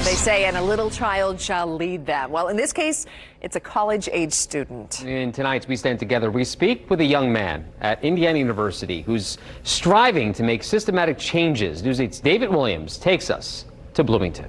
They say, and a little child shall lead them. Well, in this case, it's a college-age student. In tonight's We Stand Together, we speak with a young man at Indiana University who's striving to make systematic changes. News 8's David Williams takes us to Bloomington.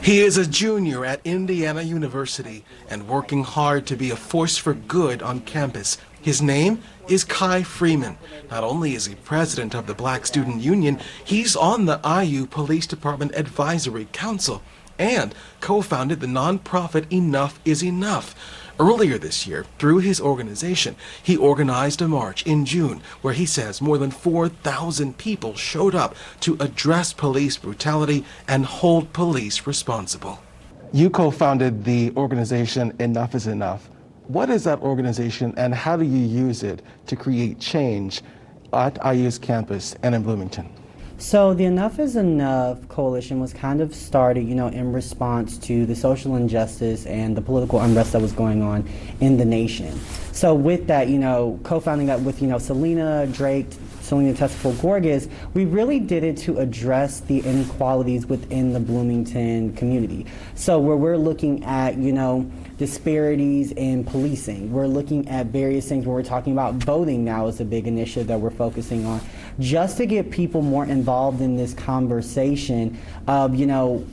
He is a junior at Indiana University and working hard to be a force for good on campus. His name is Ky Freeman. Not only is he president of the Black Student Union, he's on the IU Police Department Advisory Council and co-founded the nonprofit Enough is Enough. Earlier this year, through his organization, he organized a march in June where he says more than 4,000 people showed up to address police brutality and hold police responsible. You co-founded the organization Enough is Enough. What is that organization and how do you use it to create change at IU's campus and in Bloomington? So the Enough is Enough coalition was kind of started, in response to the social injustice and the political unrest that was going on in the nation. So with that, co-founding that with, Selena Drake, Selena Tesfaye-Gorgas, we really did it to address the inequalities within the Bloomington community. So where we're looking at, disparities in policing, we're looking at various things where we're talking about voting now is a big initiative that we're focusing on, just to get people more involved in this conversation of,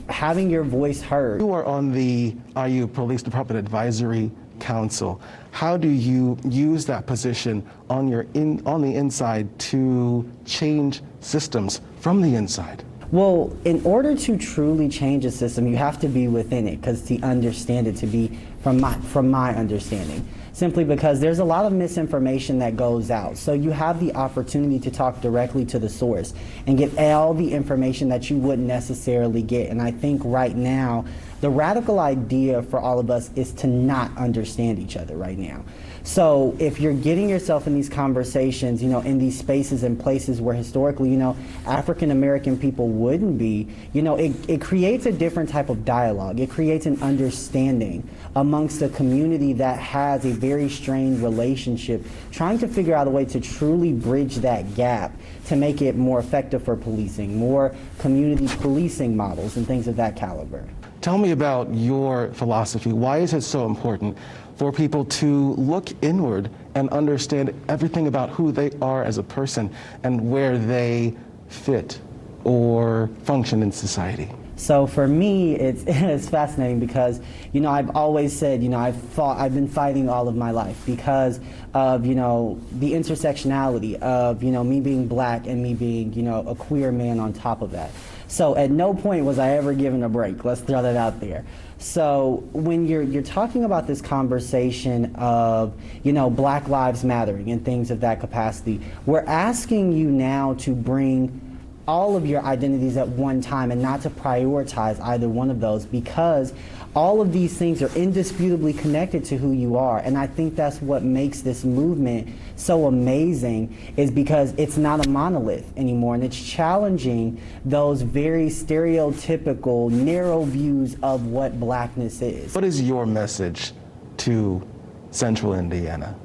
having your voice heard. You are on the IU Police Department Advisory Council. How do you use that position on the inside to change systems from the inside? Well, in order to truly change a system, you have to be within it, because to understand it, to be from my understanding. Simply because there's a lot of misinformation that goes out. So you have the opportunity to talk directly to the source and get all the information that you wouldn't necessarily get. And I think right now, the radical idea for all of us is to not understand each other right now. So if you're getting yourself in these conversations, in these spaces and places where historically, African American people wouldn't be, it creates a different type of dialogue. It creates an understanding amongst a community that has a very strained relationship, trying to figure out a way to truly bridge that gap to make it more effective for policing, more community policing models and things of that caliber. Tell me about your philosophy. Why is it so important for people to look inward and understand everything about who they are as a person and where they fit or function in society? So for me, it's fascinating because, I've always said, I've been fighting all of my life because of, the intersectionality of, me being black and me being, a queer man on top of that. So at no point was I ever given a break. Let's throw that out there. So when you're talking about this conversation of, Black Lives Mattering and things of that capacity, we're asking you now to bring all of your identities at one time and not to prioritize either one of those, because all of these things are indisputably connected to who you are. And I think that's what makes this movement so amazing, is because it's not a monolith anymore, and it's challenging those very stereotypical, narrow views of what blackness is. What is your message to Central Indiana?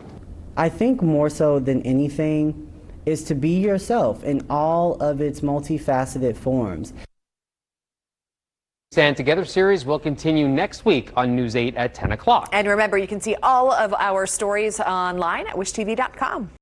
I think more so than anything is to be yourself in all of its multifaceted forms. Stand Together series will continue next week on News 8 at 10 o'clock. And remember, you can see all of our stories online at wishtv.com.